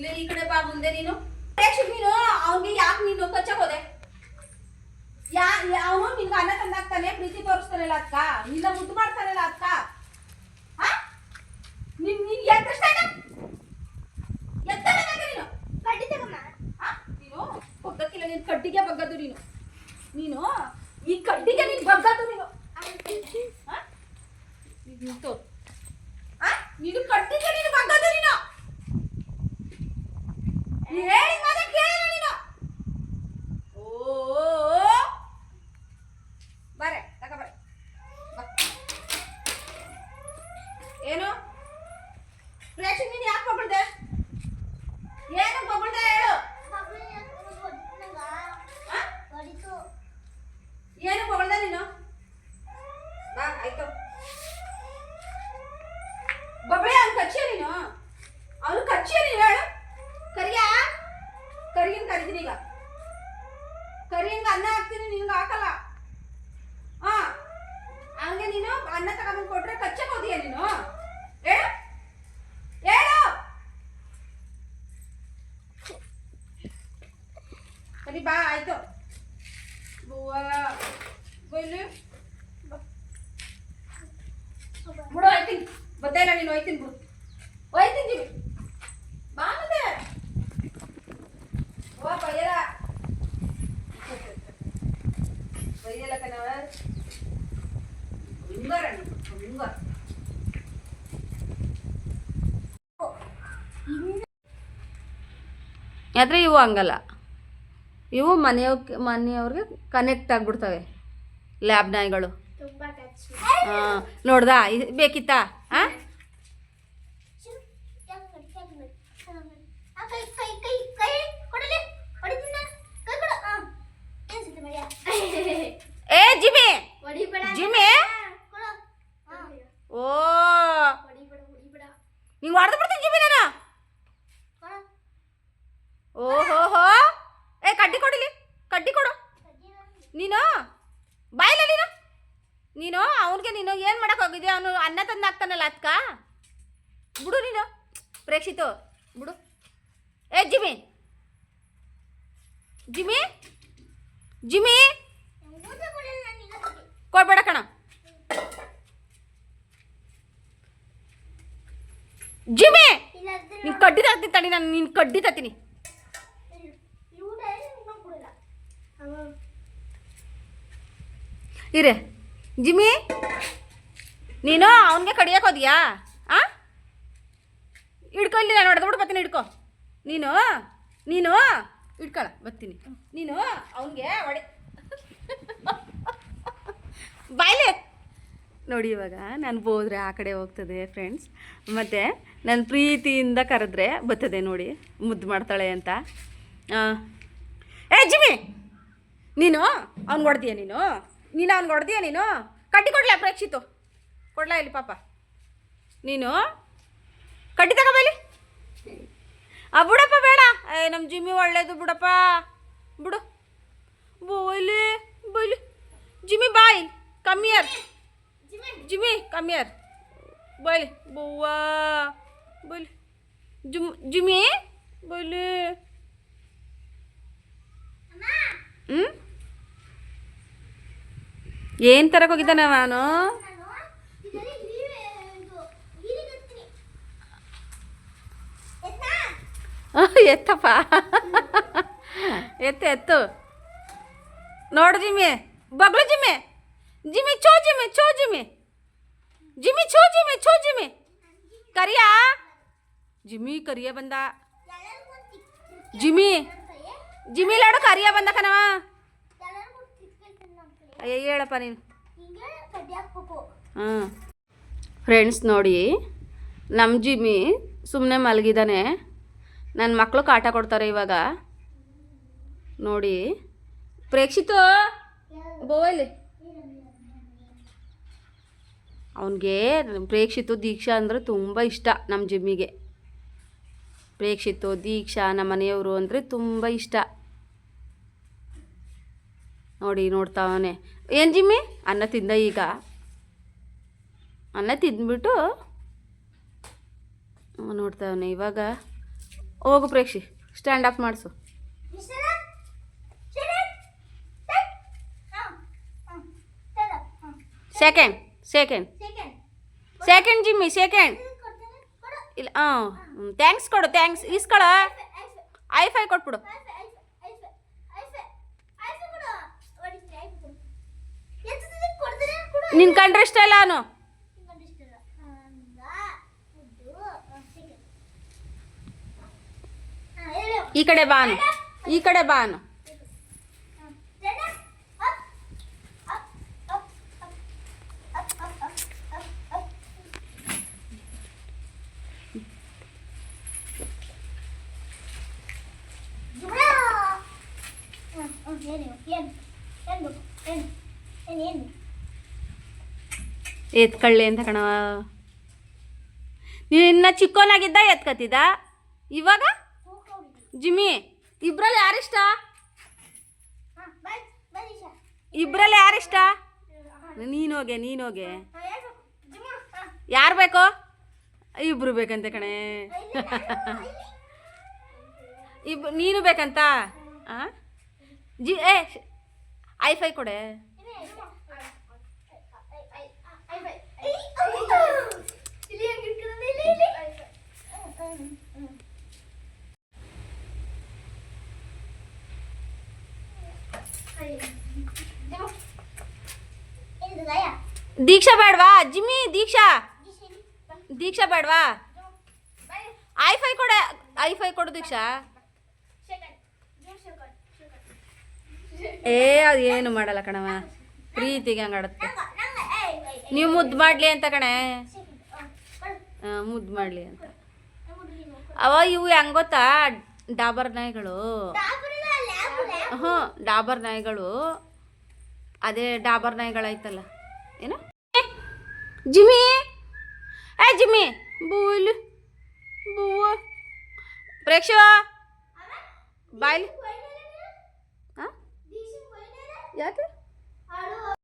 ಇಲ್ಲಿ ಈ ಕಡೆ ಬಾ ಮುಂದೆ ನೀನು. ನೀನು ಅವನಿಗೆ ಯಾಕೆ ನೀನು ಕಚ್ಚಕ್ ಹೋದೆ? ಅವನು ನಿನ್ಗೆ ಅನ್ನ ತಂದಾಗ್ತಾನೆ, ಪ್ರೀತಿ ತೋರಿಸ್ತಾನಲ್ಲ ಅಕ್ಕ, ನಿನ್ನ ಮುದ್ದು ಮಾಡ್ತಾನಲ್ಲ ಅಕ್ಕ. ನೀನ್ ನೀನು ಬಗ್ಗಕ್ಕಿಲ್ಲ, ನೀನ್ ಕಡ್ಡಿಗೆ ಬಗ್ಗದು ನೀನು. ನೀನು ಈ ಕಡ್ಡಿಗೆ ನೀನ್ ಬಗ್ಗದು ನೀನು. ನೀನು ಕಡ್ಡಿಗೆ ನೀನು ಬಗ್ಗದು ನೀನು. ಹೇಳಿ ಮಾತ್ರ ಕೇಳಿಲ್ಲ ನೀನು. ಓ ಬಾರೆ ತಕ ಬಾರೆ. ಏನು ಪ್ರೇಕ್ಷಕ್ ನೀನು ಯಾಕೆ ಬಗ್ಗಳ್ದೆ? ಏನು ಬಗ್ಗಳ್ದೆ ಹೇಳು. ಏನು ಬಗ್ಗಳ್ದೆ ನೀನು? ಬಾ ಆಯ್ತು. ಬಗ್ಳೆ ಅವ್ನು ಕಚ್ಚಿಯ ನೀನು? ಅವನು ಕಚ್ಚಿಯ ನೀನು ಹೇಳು. ಕರಿಯನ್ ಕರಿತೀನಿ ಈಗ. ಕರಿಯಂಗ ಅನ್ನ ಹಾಕ್ತೀನಿ, ನಿನ್ಗೆ ಹಾಕಲ್ಲ. ಹಂಗೆ ನೀನು ಅನ್ನ ತಗೊಂಡು ಕೊಟ್ರೆ ಕಚ್ಚಕ್ ಹೋದಿಯ ನೀನು? ಹೇಳು ಹೇಳು. ಸರಿ ಬಾ ಆಯ್ತು. ಬಿಡು ಹೋಯ್ತೀನಿ. ಬದ್ದೆ ಇಲ್ಲ ನೀನು, ಹೋಯ್ತೀನಿ ಬಿಡು. ಹೋಯ್ತೀನಿ ಜೀವಿ ಬಾ ಮತ್ತೆ. ಓ ಬೈಯಲ್ಲ ಬೈಯಲ್ಲ ಕಣವ. ಹಿಂಗಾರ ಹಿಂಗಾರ ಆದರೆ ಇವು ಹಂಗಲ್ಲ. ಇವು ಮನೆಯವ್ರಿಗೆ ಕನೆಕ್ಟ್ ಆಗಿಬಿಡ್ತವೆ ಲ್ಯಾಬ್ ನಾಯಿಗಳು. ನೋಡ್ದಾ ಬೇಕಿತ್ತಾ? ಏ ಜಿಮಿ ಜಿಮಿ, ಓ ಹಿಂಗೆ ಹೊಡೆದು ಬಿಡ್ತೀನಿ ಜಿಮಿ ನಾನು. ಓಹೋ ಏ ಕಡ್ಡಿ ಕೊಡಿಲಿ, ಕಡ್ಡಿ ಕೊಡು ನೀನು. ಬಾಯಿಲ್ಲ ನೀನು ಅವನಿಗೆ ನೀನು ಏನು ಮಾಡಕ್ಕೆ ಹೋಗಿದ್ಯಾ? ಅವನು ಅನ್ನ ತಂದು ಹಾಕ್ತಾನಲ್ಲ ಅದಕ್ಕ. ಬಿಡು ನೀನು ಪ್ರೇಕ್ಷಿತು, ಬಿಡು. ಏ ಜಿಮಿ ಜಿಮಿ ಜಿಮಿ ಕೊಡ್ಬೇಡ ಕಣ. ಜಿಮಿ ನೀನು ಕಡ್ಡಿ ತರ್ತೀನಿ ತಡಿ, ನಾನು ನೀನು ಕಡ್ಡಿ ತರ್ತೀನಿ. ಇರೇ ಜಿಮಿ, ನೀನು ಅವನಿಗೆ ಕಡಿಯಕ್ಕೆ ಹೋದ್ಯಾ? ಹಿಡ್ಕೊಳ್ಳಿ, ನಾನು ಹೊಡೆದ್ಬಿಟ್ಟು ಬರ್ತೀನಿ. ಹಿಡ್ಕೊ ನೀನು ನೀನು ಹಿಡ್ಕೊಳ ಬರ್ತೀನಿ. ನೀನು ಅವನಿಗೆ ಹೊಡೆ ಬಾಯ್ಲೆ ನೋಡಿ. ಇವಾಗ ನಾನು ಹೋದ್ರೆ ಆ ಕಡೆ ಹೋಗ್ತದೆ ಫ್ರೆಂಡ್ಸ್, ಮತ್ತು ನಾನು ಪ್ರೀತಿಯಿಂದ ಕರೆದ್ರೆ ಬರ್ತದೆ ನೋಡಿ, ಮುದ್ದು ಮಾಡ್ತಾಳೆ ಅಂತ. ಏ ಜಿಮಿ, ನೀನು ಅವ್ನಿಗೆ ಹೊಡೆದೀಯ? ನೀನು ಅವ್ನಿಗೆ ಹೊಡೆದೀಯ? ನೀನು ಕಡ್ಡಿ ಕೊಡ್ಲಾ ಪ್ರೇಕ್ಷಿತು? ಕೊಡ್ಲಾ ಇಲ್ಲಿ ಪಾಪ. ನೀನು ಕಡ್ಡಿ ತಗೋಬಲ್ಲಿ. ಬಿಡಪ್ಪ ಬೇಡ. ನಮ್ಮ ಜಿಮ್ಮಿ ಒಳ್ಳೇದು ಬಿಡಪ್ಪ, ಬಿಡು. ಬೋಯ್ಲಿ ಬೋಯ್ಲಿ Jimmy boy come here. Jimmy come here ಬೋಯ್ಲಿ ಬವ್ವ ಬೋಯ್ಲಿ ಜಿಮ್ಮಿ ಬೋಯ್ಲಿ. ಏನು ತರಕ್ಕೆ ಹೋಗಿದ್ದಾನೆ ನಾನು? ಎತ್ತಪ್ಪ ಎತ್ತು ನೋಡು ಜಿಮ್ಮಿ, ಬಗ್ಳು ಜಿಮ್ಮಿ. ಜಿಮ್ಮಿ ಚೋ ಜಿಮ್ಮಿ ಚೋ ಜಿಮ್ಮಿ ಜಿಮ್ಮಿ ಚೋ ಜಿಮ್ಮಿ ಚೋ ಜಿಮ್ಮಿ. ಕರಿಯಾ ಜಿಮ್ಮಿ ಕರಿಯ ಬಂದ. ಜಿಮ್ಮಿ ಜಿಮ್ಮಿ ಲಾಡು ಕರಿಯ ಬಂದ ಕಣವ. ಅಯ್ಯ ಹೇಳಪ್ಪ ನೀನು. ಫ್ರೆಂಡ್ಸ್ ನೋಡಿ, ನಮ್ಮ ಜಿಮ್ಮಿ ಸುಮ್ಮನೆ ಮಲಗಿದ್ದಾನೆ. ನನ್ನ ಮಕ್ಕಳು ಕಾಟ ಕೊಡ್ತಾರೆ ಇವಾಗ ನೋಡಿ. ಪ್ರೇಕ್ಷಿತು ಬೋಯ್ಲಿ. ಅವನಿಗೆ ಪ್ರೇಕ್ಷಿತು ದೀಕ್ಷಾ ಅಂದರೆ ತುಂಬ ಇಷ್ಟ. ನಮ್ಮ ಜಿಮ್ಮಿಗೆ ಪ್ರೇಕ್ಷಿತು ದೀಕ್ಷಾ ನಮ್ಮ ಮನೆಯವರು ಅಂದರೆ ತುಂಬ ಇಷ್ಟ ನೋಡಿ. ನೋಡ್ತಾವನೆ. ಏನು ಜಿಮ್ಮಿ ಅನ್ನ ತಿಂದ? ಈಗ ಅನ್ನ ತಿಂದ್ಬಿಟ್ಟು ನೋಡ್ತಾವನೆ. ಇವಾಗ ಹೋಗು ಪ್ರೇಕ್ಷಿ, ಸ್ಟ್ಯಾಂಡ್ ಅಪ್ ಮಾಡಿಸು. Second second second Jimmy, second. ಇಲ್ಲ, ಥ್ಯಾಂಕ್ಸ್ ಕೊಡು, ಥ್ಯಾಂಕ್ಸ್ ಇಸ್ಕೊಳ. ಐಫೈ ಕೊಟ್ಬಿಡು. ನಿನ್ ಕಂಡ್ರೆ ಇಷ್ಟ ಇಲ್ಲ ಅವನು. ಈ ಕಡೆ ಬಾನು, ಈ ಕಡೆ ಬಾನು. ಎತ್ಕಳ್ಳಿ ಅಂತ ಕಣವ. ನೀನು ಇನ್ನ ಚಿಕ್ಕೋನಾಗಿದ್ದ ಎತ್ಕತ್ತಿದ್ದ, ಇವಾಗ ಜಿಮ್ಮಿ. ಇಬ್ರಲ್ಲಿ ಯಾರಿಷ್ಟ? ಇಬ್ರಲ್ಲಿ ಯಾರಿಷ್ಟ? ನೀನೋಗೆ, ನೀನೋಗೆ. ಯಾರು ಬೇಕು? ಇಬ್ರು ಬೇಕಂತೆ ಕಣೆ. ನೀನು ಬೇಕಂತ? ಐಫೈ ಕೊಡೆ. ದೀಕ್ಷಾ ಬೇಡವಾ ಜಿಮ್ಮಿ? ದೀಕ್ಷಾ ಬೇಡವಾ? ಐಫೈ ಕೊಡೆ, ಐಫೈ ಕೊಡು ದೀಕ್ಷಾ. ಅದು ಏನು ಮಾಡಲ್ಲ ಕಣವ, ಪ್ರೀತಿಗೆ ಹಂಗಾಡುತ್ತೆ. ನೀವು ಮುದ್ದು ಮಾಡಲಿ ಅಂತ ಕಣೆ, ಮುದ್ದು ಮಾಡಲಿ ಅಂತ. ಇವು ಹೆಂಗೆ ಗೊತ್ತಾ, ಡಾಬರ್ ನಾಯಿಗಳು. ಡಾಬರ್ ನಾಯಿಗಳು. ಅದೇ ಡಾಬರ್ ನಾಯಿಗಳಾಯ್ತಲ್ಲ, ಏನು ಜಿಮ್ಮಿ? ಜಿಮ್ಮಿ ಬೂಲ್ ಬೂವ ಪ್ರೇಕ್ಷ ಬಾಯ್ಲಿ. ಯಾಕೆ?